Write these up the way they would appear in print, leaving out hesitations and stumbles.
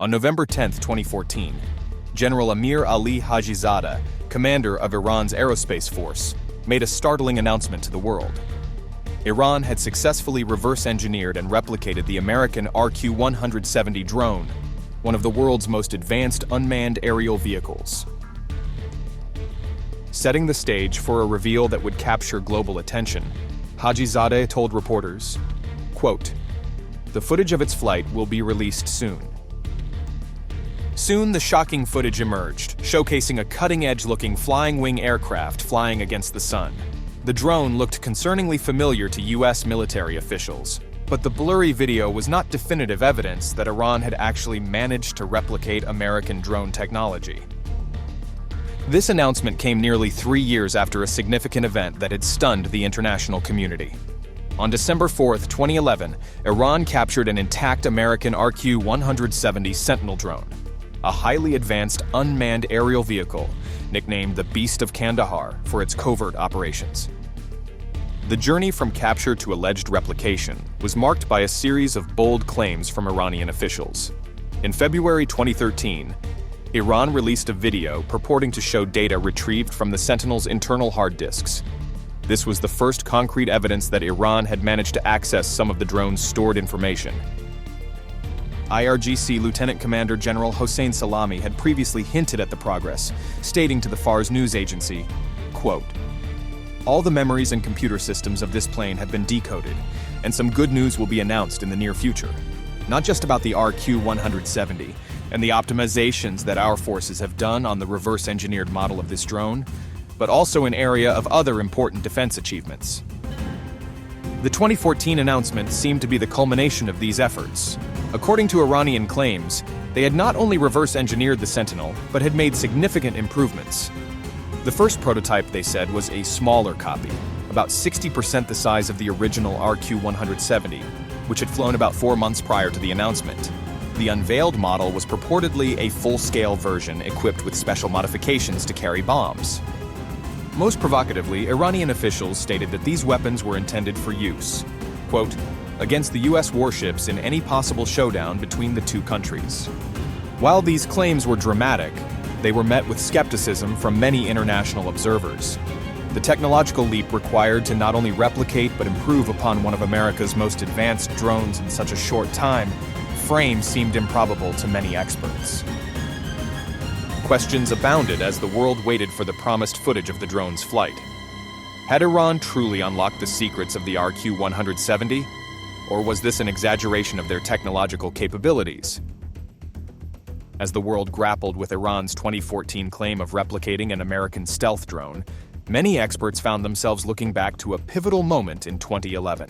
On November 10, 2014, General Amir Ali Hajizadeh, commander of Iran's aerospace force, made a startling announcement to the world. Iran had successfully reverse-engineered and replicated the American RQ-170 drone, one of the world's most advanced unmanned aerial vehicles. Setting the stage for a reveal that would capture global attention, Hajizadeh told reporters, quote, "The footage of its flight will be released soon." Soon, the shocking footage emerged, showcasing a cutting-edge-looking flying wing aircraft flying against the sun. The drone looked concerningly familiar to US military officials, but the blurry video was not definitive evidence that Iran had actually managed to replicate American drone technology. This announcement came nearly 3 years after a significant event that had stunned the international community. On December 4, 2011, Iran captured an intact American RQ-170 Sentinel drone, a highly advanced unmanned aerial vehicle nicknamed the Beast of Kandahar for its covert operations. The journey from capture to alleged replication was marked by a series of bold claims from Iranian officials. In February 2013, Iran released a video purporting to show data retrieved from the Sentinel's internal hard disks. This was the first concrete evidence that Iran had managed to access some of the drone's stored information. IRGC Lieutenant Commander General Hossein Salami had previously hinted at the progress, stating to the Fars news agency, quote, "All the memories and computer systems of this plane have been decoded, and some good news will be announced in the near future. Not just about the RQ-170 and the optimizations that our forces have done on the reverse-engineered model of this drone, but also an area of other important defense achievements." The 2014 announcement seemed to be the culmination of these efforts. According to Iranian claims, they had not only reverse-engineered the Sentinel, but had made significant improvements. The first prototype, they said, was a smaller copy, about 60% the size of the original RQ-170, which had flown about 4 months prior to the announcement. The unveiled model was purportedly a full-scale version equipped with special modifications to carry bombs. Most provocatively, Iranian officials stated that these weapons were intended for use, quote, "against the US warships in any possible showdown between the two countries." While these claims were dramatic, they were met with skepticism from many international observers. The technological leap required to not only replicate but improve upon one of America's most advanced drones in such a short time seemed improbable to many experts. Questions abounded as the world waited for the promised footage of the drone's flight. Had Iran truly unlocked the secrets of the RQ-170? Or was this an exaggeration of their technological capabilities? As the world grappled with Iran's 2014 claim of replicating an American stealth drone, many experts found themselves looking back to a pivotal moment in 2011.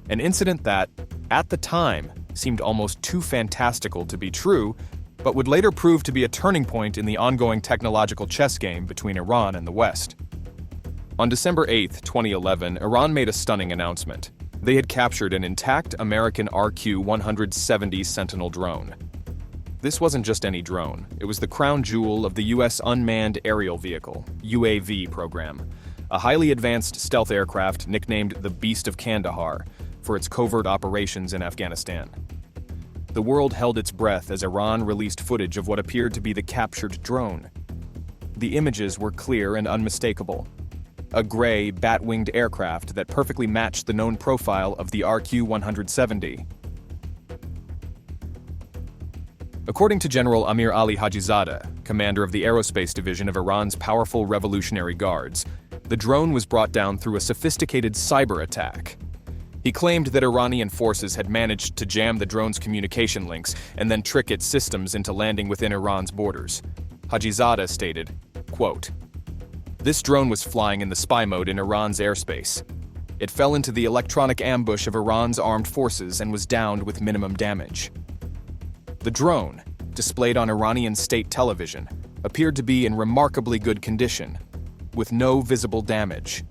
An incident that, at the time, seemed almost too fantastical to be true, but would later prove to be a turning point in the ongoing technological chess game between Iran and the West. On December 8, 2011, Iran made a stunning announcement. They had captured an intact American RQ-170 Sentinel drone. This wasn't just any drone. It was the crown jewel of the US Unmanned Aerial Vehicle, UAV program, a highly advanced stealth aircraft nicknamed the Beast of Kandahar for its covert operations in Afghanistan. The world held its breath as Iran released footage of what appeared to be the captured drone. The images were clear and unmistakable. A gray, bat-winged aircraft that perfectly matched the known profile of the RQ-170. According to General Amir Ali Hajizadeh, commander of the aerospace division of Iran's powerful Revolutionary Guards, the drone was brought down through a sophisticated cyberattack. He claimed that Iranian forces had managed to jam the drone's communication links and then trick its systems into landing within Iran's borders. Hajizadeh stated, quote, "This drone was flying in the spy mode in Iran's airspace. It fell into the electronic ambush of Iran's armed forces and was downed with minimum damage." The drone, displayed on Iranian state television, appeared to be in remarkably good condition, with no visible damage.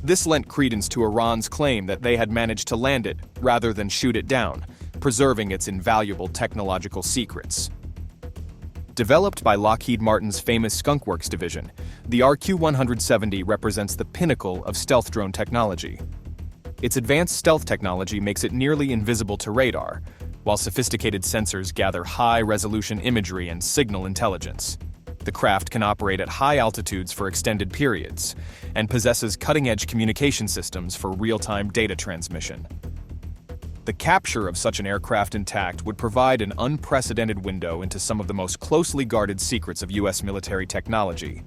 This lent credence to Iran's claim that they had managed to land it rather than shoot it down, preserving its invaluable technological secrets. Developed by Lockheed Martin's famous Skunk Works division, the RQ-170 represents the pinnacle of stealth drone technology. Its advanced stealth technology makes it nearly invisible to radar, while sophisticated sensors gather high-resolution imagery and signal intelligence. The craft can operate at high altitudes for extended periods and possesses cutting-edge communication systems for real-time data transmission. The capture of such an aircraft intact would provide an unprecedented window into some of the most closely guarded secrets of U.S. military technology.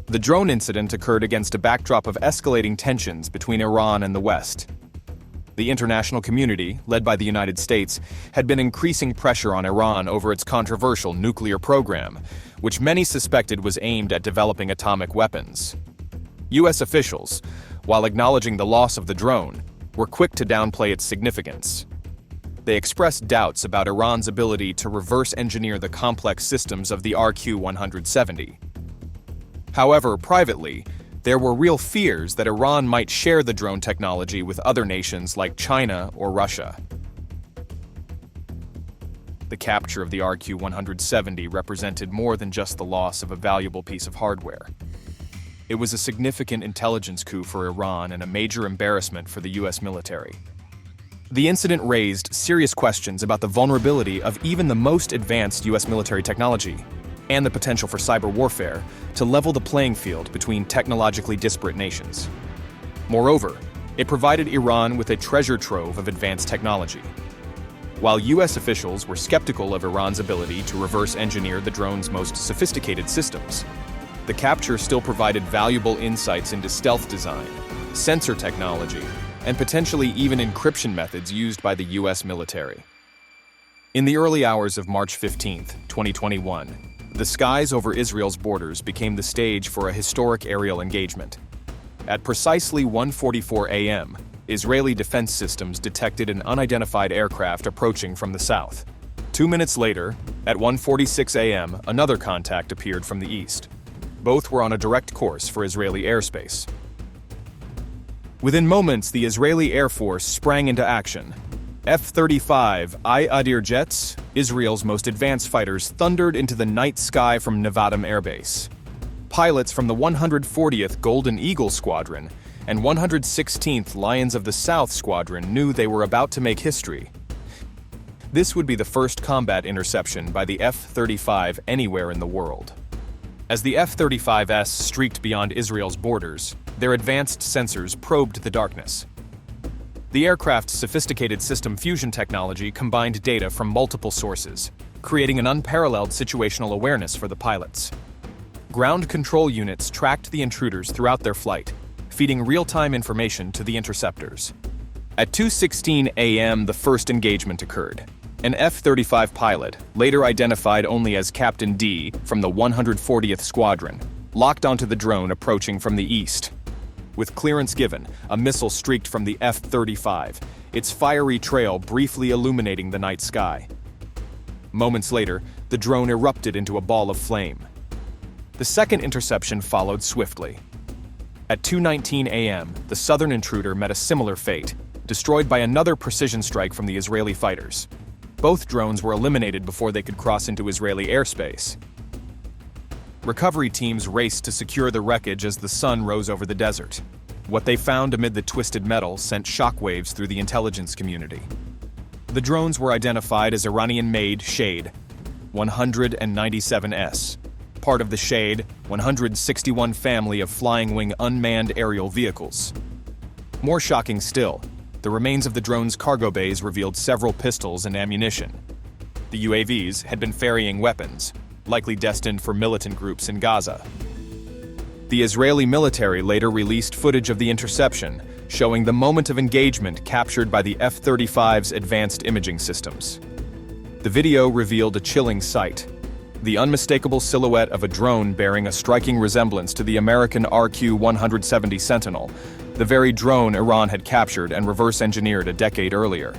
The drone incident occurred against a backdrop of escalating tensions between Iran and the West. The international community, led by the United States, had been increasing pressure on Iran over its controversial nuclear program, which many suspected was aimed at developing atomic weapons. U.S. officials, while acknowledging the loss of the drone, were quick to downplay its significance. They expressed doubts about Iran's ability to reverse engineer the complex systems of the RQ-170. However, privately, there were real fears that Iran might share the drone technology with other nations like China or Russia. The capture of the RQ-170 represented more than just the loss of a valuable piece of hardware. It was a significant intelligence coup for Iran and a major embarrassment for the U.S. military. The incident raised serious questions about the vulnerability of even the most advanced U.S. military technology, and the potential for cyber warfare to level the playing field between technologically disparate nations. Moreover, it provided Iran with a treasure trove of advanced technology. While U.S. officials were skeptical of Iran's ability to reverse engineer the drone's most sophisticated systems, the capture still provided valuable insights into stealth design, sensor technology, and potentially even encryption methods used by the U.S. military. In the early hours of March 15, 2021, the skies over Israel's borders became the stage for a historic aerial engagement. At precisely 1:44 a.m., Israeli defense systems detected an unidentified aircraft approaching from the south. 2 minutes later, at 1:46 a.m., another contact appeared from the east. Both were on a direct course for Israeli airspace. Within moments, the Israeli Air Force sprang into action. F-35 Adir jets, Israel's most advanced fighters, thundered into the night sky from Nevatim Air Base. Pilots from the 140th Golden Eagle Squadron and 116th Lions of the South Squadron knew they were about to make history. This would be the first combat interception by the F-35 anywhere in the world. As the F-35s streaked beyond Israel's borders, their advanced sensors probed the darkness. The aircraft's sophisticated system fusion technology combined data from multiple sources, creating an unparalleled situational awareness for the pilots. Ground control units tracked the intruders throughout their flight, feeding real-time information to the interceptors. At 2:16 a.m., the first engagement occurred. An F-35 pilot, later identified only as Captain D from the 140th Squadron, locked onto the drone approaching from the east. With clearance given, a missile streaked from the F-35, its fiery trail briefly illuminating the night sky. Moments later, the drone erupted into a ball of flame. The second interception followed swiftly. At 2:19 a.m., the southern intruder met a similar fate, destroyed by another precision strike from the Israeli fighters. Both drones were eliminated before they could cross into Israeli airspace. Recovery teams raced to secure the wreckage as the sun rose over the desert. What they found amid the twisted metal sent shockwaves through the intelligence community. The drones were identified as Iranian-made Shahed 197S, part of the Shahed 161 family of flying-wing unmanned aerial vehicles. More shocking still, the remains of the drone's cargo bays revealed several pistols and ammunition. The UAVs had been ferrying weapons, likely destined for militant groups in Gaza. The Israeli military later released footage of the interception, showing the moment of engagement captured by the F-35's advanced imaging systems. The video revealed a chilling sight: the unmistakable silhouette of a drone bearing a striking resemblance to the American RQ-170 Sentinel, the very drone Iran had captured and reverse-engineered a decade earlier.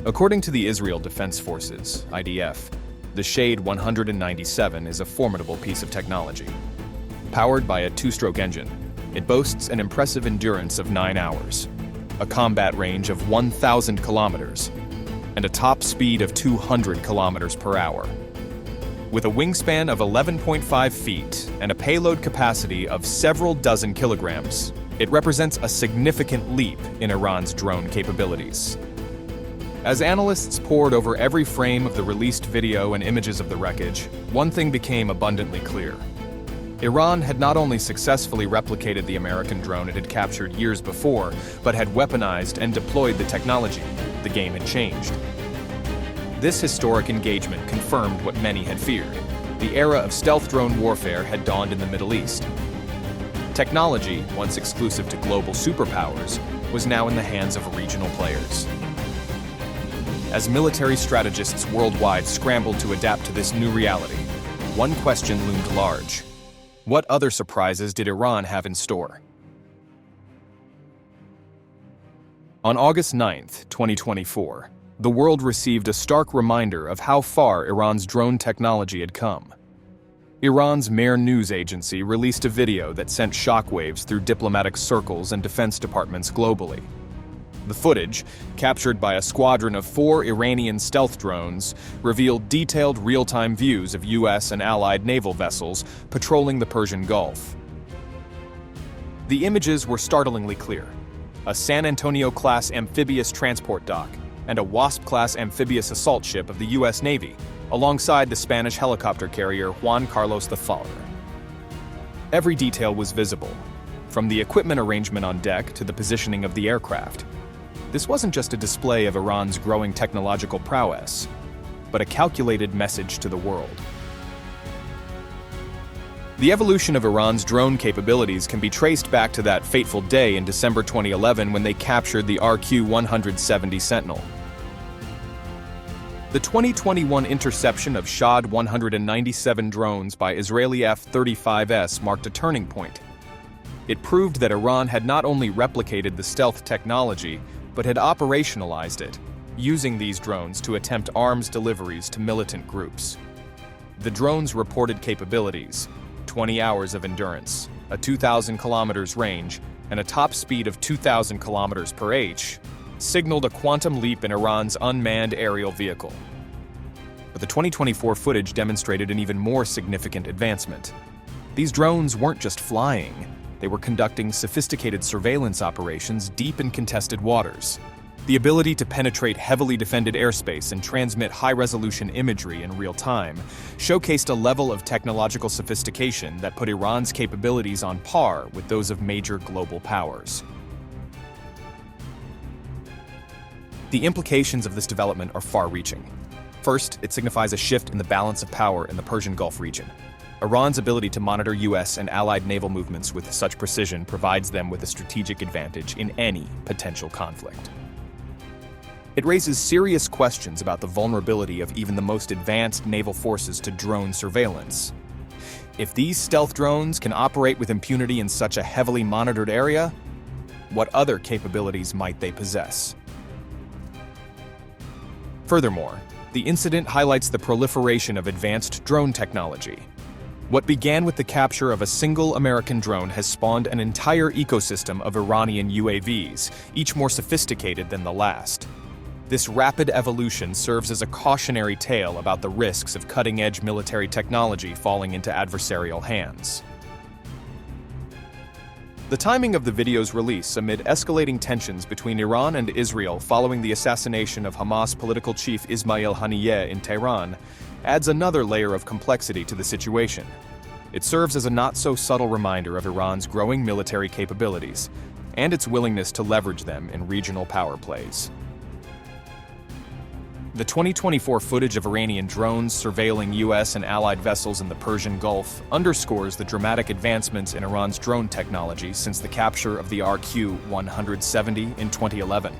According to the Israel Defense Forces, IDF, the Shahed 197 is a formidable piece of technology. Powered by a two-stroke engine, it boasts an impressive endurance of 9 hours, a combat range of 1,000 kilometers, and a top speed of 200 kilometers per hour. With a wingspan of 11.5 feet and a payload capacity of several dozen kilograms, It represents a significant leap in Iran's drone capabilities. As analysts pored over every frame of the released video and images of the wreckage, one thing became abundantly clear. Iran had not only successfully replicated the American drone it had captured years before, but had weaponized and deployed the technology. The game had changed. This historic engagement confirmed what many had feared. The era of stealth drone warfare had dawned in the Middle East. Technology, once exclusive to global superpowers, was now in the hands of regional players. As military strategists worldwide scrambled to adapt to this new reality, one question loomed large. What other surprises did Iran have in store? On August 9, 2024, the world received a stark reminder of how far Iran's drone technology had come. Iran's Mehr news agency released a video that sent shockwaves through diplomatic circles and defense departments globally. The footage, captured by a squadron of 4 Iranian stealth drones, revealed detailed real-time views of U.S. and allied naval vessels patrolling the Persian Gulf. The images were startlingly clear. A San Antonio-class amphibious transport dock and a Wasp-class amphibious assault ship of the U.S. Navy, alongside the Spanish helicopter carrier Juan Carlos the Fowler. Every detail was visible, from the equipment arrangement on deck to the positioning of the aircraft. This wasn't just a display of Iran's growing technological prowess, but a calculated message to the world. The evolution of Iran's drone capabilities can be traced back to that fateful day in December 2011 when they captured the RQ-170 Sentinel. The 2021 interception of Shahed 197 drones by Israeli F-35s marked a turning point. It proved that Iran had not only replicated the stealth technology, but had operationalized it, using these drones to attempt arms deliveries to militant groups. The drones' reported capabilities, 20 hours of endurance, a 2,000 kilometers range, and a top speed of 2,000 kilometers per h, signaled a quantum leap in Iran's unmanned aerial vehicle. But the 2024 footage demonstrated an even more significant advancement. These drones weren't just flying. They were conducting sophisticated surveillance operations deep in contested waters. The ability to penetrate heavily defended airspace and transmit high-resolution imagery in real time showcased a level of technological sophistication that put Iran's capabilities on par with those of major global powers. The implications of this development are far-reaching. First, it signifies a shift in the balance of power in the Persian Gulf region. Iran's ability to monitor U.S. and allied naval movements with such precision provides them with a strategic advantage in any potential conflict. It raises serious questions about the vulnerability of even the most advanced naval forces to drone surveillance. If these stealth drones can operate with impunity in such a heavily monitored area, what other capabilities might they possess? Furthermore, the incident highlights the proliferation of advanced drone technology. What began with the capture of a single American drone has spawned an entire ecosystem of Iranian UAVs, each more sophisticated than the last. This rapid evolution serves as a cautionary tale about the risks of cutting-edge military technology falling into adversarial hands. The timing of the video's release amid escalating tensions between Iran and Israel following the assassination of Hamas political chief Ismail Haniyeh in Tehran adds another layer of complexity to the situation. It serves as a not-so-subtle reminder of Iran's growing military capabilities and its willingness to leverage them in regional power plays. The 2024 footage of Iranian drones surveilling U.S. and allied vessels in the Persian Gulf underscores the dramatic advancements in Iran's drone technology since the capture of the RQ-170 in 2011.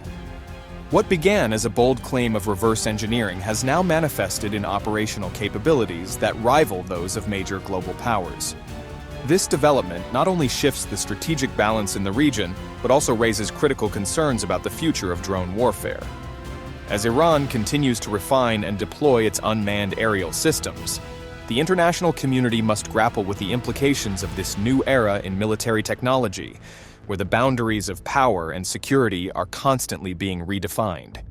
What began as a bold claim of reverse engineering has now manifested in operational capabilities that rival those of major global powers. This development not only shifts the strategic balance in the region, but also raises critical concerns about the future of drone warfare. As Iran continues to refine and deploy its unmanned aerial systems, the international community must grapple with the implications of this new era in military technology, where the boundaries of power and security are constantly being redefined.